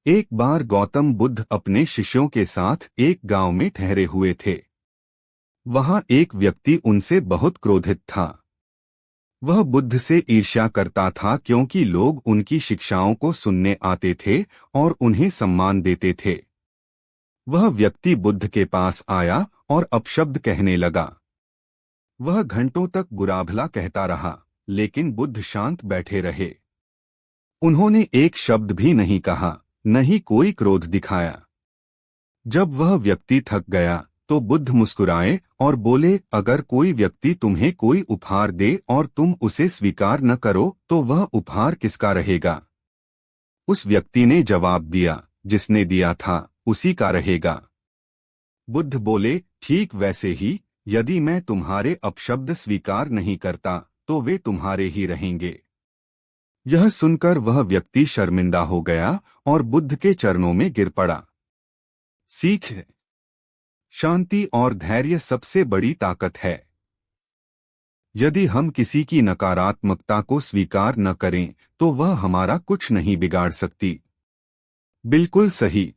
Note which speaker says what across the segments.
Speaker 1: एक बार गौतम बुद्ध अपने शिष्यों के साथ एक गांव में ठहरे हुए थे। वहां एक व्यक्ति उनसे बहुत क्रोधित था। वह बुद्ध से ईर्ष्या करता था क्योंकि लोग उनकी शिक्षाओं को सुनने आते थे और उन्हें सम्मान देते थे। वह व्यक्ति बुद्ध के पास आया और अपशब्द कहने लगा। वह घंटों तक बुरा भला कहता रहा, लेकिन बुद्ध शांत बैठे रहे। उन्होंने एक शब्द भी नहीं कहा, न ही कोई क्रोध दिखाया। जब वह व्यक्ति थक गया तो बुद्ध मुस्कुराए और बोले, अगर कोई व्यक्ति तुम्हें कोई उपहार दे और तुम उसे स्वीकार न करो तो वह उपहार किसका रहेगा? उस व्यक्ति ने जवाब दिया, जिसने दिया था उसी का रहेगा। बुद्ध बोले, ठीक वैसे ही यदि मैं तुम्हारे अपशब्द स्वीकार नहीं करता तो वे तुम्हारे ही रहेंगे। यह सुनकर वह व्यक्ति शर्मिंदा हो गया और बुद्ध के चरणों में गिर पड़ा। सीख: शांति और धैर्य सबसे बड़ी ताकत है। यदि हम किसी की नकारात्मकता को स्वीकार न करें तो वह हमारा कुछ नहीं बिगाड़ सकती। बिल्कुल सही।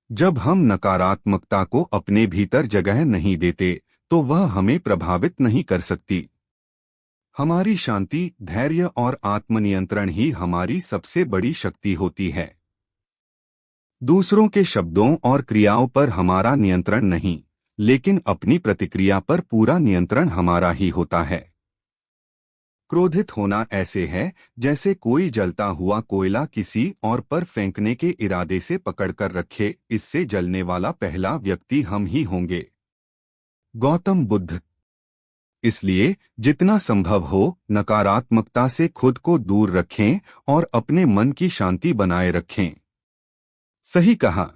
Speaker 1: जब हम नकारात्मकता को अपने भीतर जगह नहीं देते तो वह हमें प्रभावित नहीं कर सकती। हमारी शांति, धैर्य और आत्मनियंत्रण ही हमारी सबसे बड़ी शक्ति होती है। दूसरों के शब्दों और क्रियाओं पर हमारा नियंत्रण नहीं, लेकिन अपनी प्रतिक्रिया पर पूरा नियंत्रण हमारा ही होता है। क्रोधित होना ऐसे है जैसे कोई जलता हुआ कोयला किसी और पर फेंकने के इरादे से पकड़कर रखे। इससे जलने वाला पहला व्यक्ति हम ही होंगे। गौतम बुद्ध: इसलिए जितना संभव हो नकारात्मकता से खुद को दूर रखें और अपने मन की शांति बनाए रखें। सही कहा।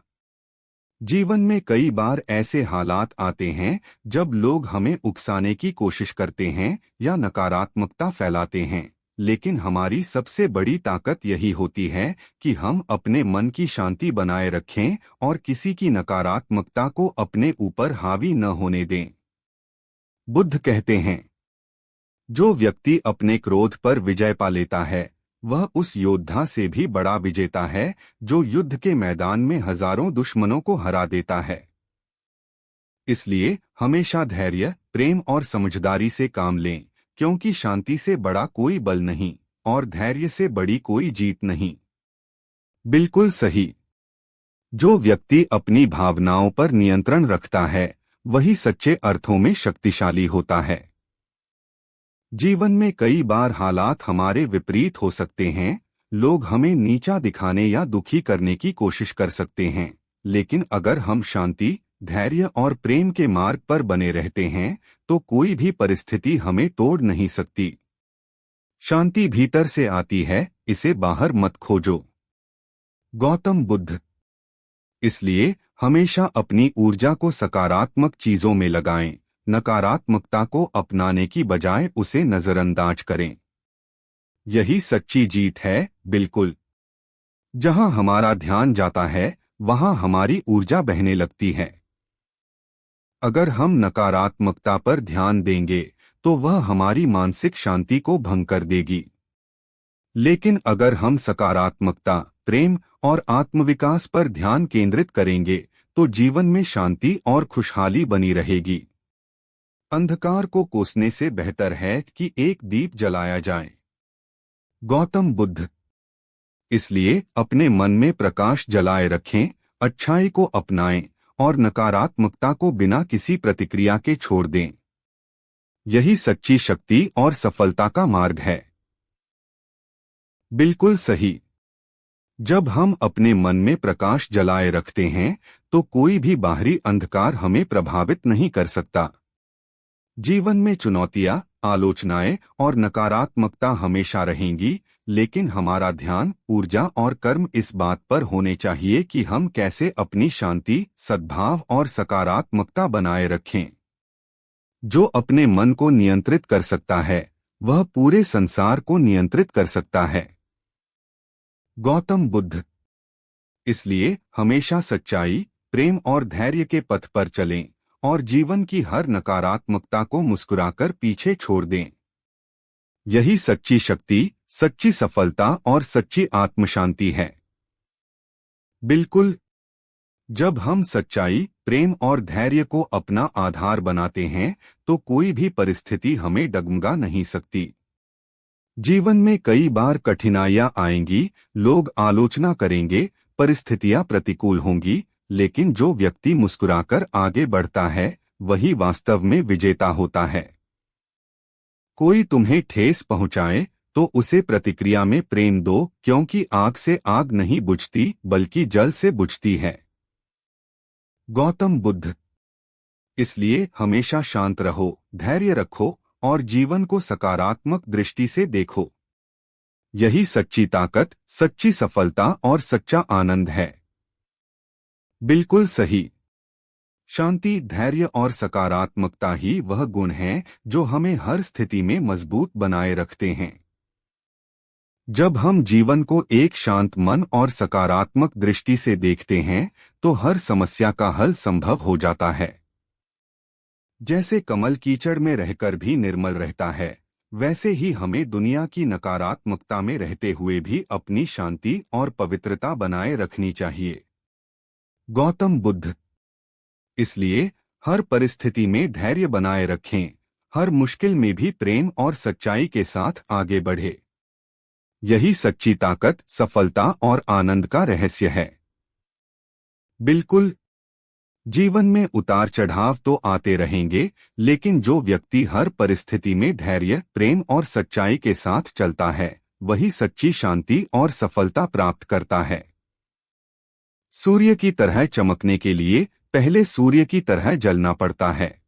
Speaker 1: जीवन में कई बार ऐसे हालात आते हैं जब लोग हमें उकसाने की कोशिश करते हैं या नकारात्मकता फैलाते हैं, लेकिन हमारी सबसे बड़ी ताकत यही होती है कि हम अपने मन की शांति बनाए रखें और किसी की नकारात्मकता को अपने ऊपर हावी न होने दें। बुद्ध कहते हैं, जो व्यक्ति अपने क्रोध पर विजय पा लेता है वह उस योद्धा से भी बड़ा विजेता है जो युद्ध के मैदान में हजारों दुश्मनों को हरा देता है। इसलिए हमेशा धैर्य, प्रेम और समझदारी से काम लें, क्योंकि शांति से बड़ा कोई बल नहीं और धैर्य से बड़ी कोई जीत नहीं। बिल्कुल सही। जो व्यक्ति अपनी भावनाओं पर नियंत्रण रखता है वही सच्चे अर्थों में शक्तिशाली होता है। जीवन में कई बार हालात हमारे विपरीत हो सकते हैं। लोग हमें नीचा दिखाने या दुखी करने की कोशिश कर सकते हैं, लेकिन अगर हम शांति, धैर्य और प्रेम के मार्ग पर बने रहते हैं तो कोई भी परिस्थिति हमें तोड़ नहीं सकती। शांति भीतर से आती है, इसे बाहर मत खोजो। गौतम बुद्ध: इसलिए हमेशा अपनी ऊर्जा को सकारात्मक चीजों में लगाएं, नकारात्मकता को अपनाने की बजाय उसे नजरअंदाज करें। यही सच्ची जीत है। बिल्कुल। जहां हमारा ध्यान जाता है वहां हमारी ऊर्जा बहने लगती है। अगर हम नकारात्मकता पर ध्यान देंगे तो वह हमारी मानसिक शांति को भंग कर देगी, लेकिन अगर हम सकारात्मकता, प्रेम और आत्मविकास पर ध्यान केंद्रित करेंगे तो जीवन में शांति और खुशहाली बनी रहेगी। अंधकार को कोसने से बेहतर है कि एक दीप जलाया जाए। गौतम बुद्ध: इसलिए अपने मन में प्रकाश जलाए रखें, अच्छाई को अपनाएं और नकारात्मकता को बिना किसी प्रतिक्रिया के छोड़ दें। यही सच्ची शक्ति और सफलता का मार्ग है। बिल्कुल सही। जब हम अपने मन में प्रकाश जलाए रखते हैं तो कोई भी बाहरी अंधकार हमें प्रभावित नहीं कर सकता। जीवन में चुनौतियां, आलोचनाएं और नकारात्मकता हमेशा रहेंगी, लेकिन हमारा ध्यान, ऊर्जा और कर्म इस बात पर होने चाहिए कि हम कैसे अपनी शांति, सद्भाव और सकारात्मकता बनाए रखें। जो अपने मन को नियंत्रित कर सकता है वह पूरे संसार को नियंत्रित कर सकता है। गौतम बुद्ध: इसलिए हमेशा सच्चाई, प्रेम और धैर्य के पथ पर चलें और जीवन की हर नकारात्मकता को मुस्कुराकर पीछे छोड़ दें। यही सच्ची शक्ति, सच्ची सफलता और सच्ची आत्मशांति है। बिल्कुल। जब हम सच्चाई, प्रेम और धैर्य को अपना आधार बनाते हैं तो कोई भी परिस्थिति हमें डगमगा नहीं सकती। जीवन में कई बार कठिनाइयां आएंगी, लोग आलोचना करेंगे, परिस्थितियां प्रतिकूल होंगी, लेकिन जो व्यक्ति मुस्कुराकर आगे बढ़ता है वही वास्तव में विजेता होता है। कोई तुम्हें ठेस पहुंचाए तो उसे प्रतिक्रिया में प्रेम दो, क्योंकि आग से आग नहीं बुझती बल्कि जल से बुझती है। गौतम बुद्ध। इसलिए हमेशा शांत रहो, धैर्य रखो और जीवन को सकारात्मक दृष्टि से देखो। यही सच्ची ताकत, सच्ची सफलता और सच्चा आनंद है। बिल्कुल सही। शांति, धैर्य और सकारात्मकता ही वह गुण हैं जो हमें हर स्थिति में मजबूत बनाए रखते हैं। जब हम जीवन को एक शांत मन और सकारात्मक दृष्टि से देखते हैं तो हर समस्या का हल संभव हो जाता है। जैसे कमल कीचड़ में रहकर भी निर्मल रहता है, वैसे ही हमें दुनिया की नकारात्मकता में रहते हुए भी अपनी शांति और पवित्रता बनाए रखनी चाहिए। गौतम बुद्ध। इसलिए हर परिस्थिति में धैर्य बनाए रखें, हर मुश्किल में भी प्रेम और सच्चाई के साथ आगे बढ़े। यही सच्ची ताकत, सफलता और आनंद का रहस्य है। बिल्कुल। जीवन में उतार चढ़ाव तो आते रहेंगे, लेकिन जो व्यक्ति हर परिस्थिति में धैर्य, प्रेम और सच्चाई के साथ चलता है वही सच्ची शांति और सफलता प्राप्त करता है। सूर्य की तरह चमकने के लिए पहले सूर्य की तरह जलना पड़ता है।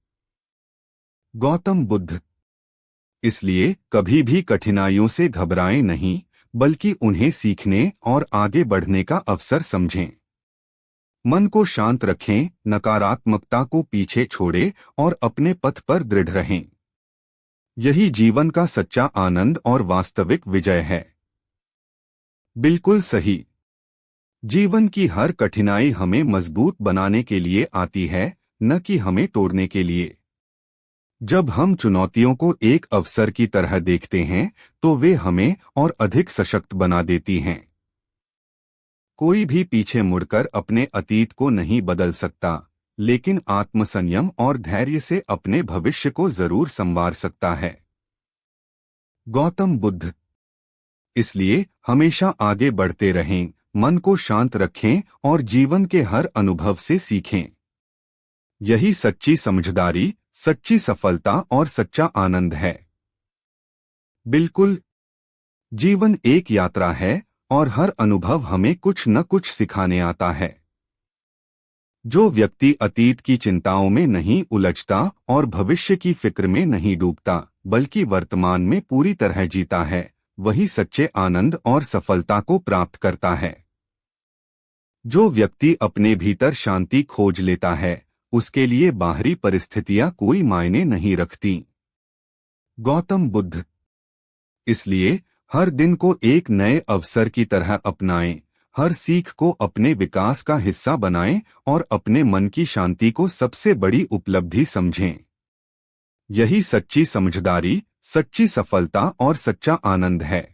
Speaker 1: गौतम बुद्ध। इसलिए कभी भी कठिनाइयों से घबराएं नहीं, बल्कि उन्हें सीखने और आगे बढ़ने का अवसर समझें। मन को शांत रखें, नकारात्मकता को पीछे छोड़ें और अपने पथ पर दृढ़ रहें। यही जीवन का सच्चा आनंद और वास्तविक विजय है। बिल्कुल सही। जीवन की हर कठिनाई हमें मजबूत बनाने के लिए आती है, न कि हमें तोड़ने के लिए। जब हम चुनौतियों को एक अवसर की तरह देखते हैं तो वे हमें और अधिक सशक्त बना देती हैं। कोई भी पीछे मुड़कर अपने अतीत को नहीं बदल सकता, लेकिन आत्मसंयम और धैर्य से अपने भविष्य को जरूर संवार सकता है। गौतम बुद्ध। इसलिए हमेशा आगे बढ़ते रहें, मन को शांत रखें और जीवन के हर अनुभव से सीखें। यही सच्ची समझदारी, सच्ची सफलता और सच्चा आनंद है। बिल्कुल। जीवन एक यात्रा है और हर अनुभव हमें कुछ न कुछ सिखाने आता है। जो व्यक्ति अतीत की चिंताओं में नहीं उलझता और भविष्य की फिक्र में नहीं डूबता, बल्कि वर्तमान में पूरी तरह जीता है, वही सच्चे आनंद और सफलता को प्राप्त करता है। जो व्यक्ति अपने भीतर शांति खोज लेता है, उसके लिए बाहरी परिस्थितियां कोई मायने नहीं रखती। गौतम बुद्ध। इसलिए हर दिन को एक नए अवसर की तरह अपनाएं, हर सीख को अपने विकास का हिस्सा बनाएं और अपने मन की शांति को सबसे बड़ी उपलब्धि समझें। यही सच्ची समझदारी, सच्ची सफलता और सच्चा आनंद है।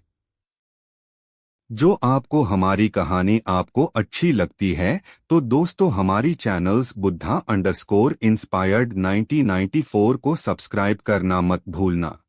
Speaker 1: जो आपको हमारी कहानी आपको अच्छी लगती है तो दोस्तों हमारी चैनल्स बुद्धा _इंस्पायर्ड 1994 को सब्सक्राइब करना मत भूलना।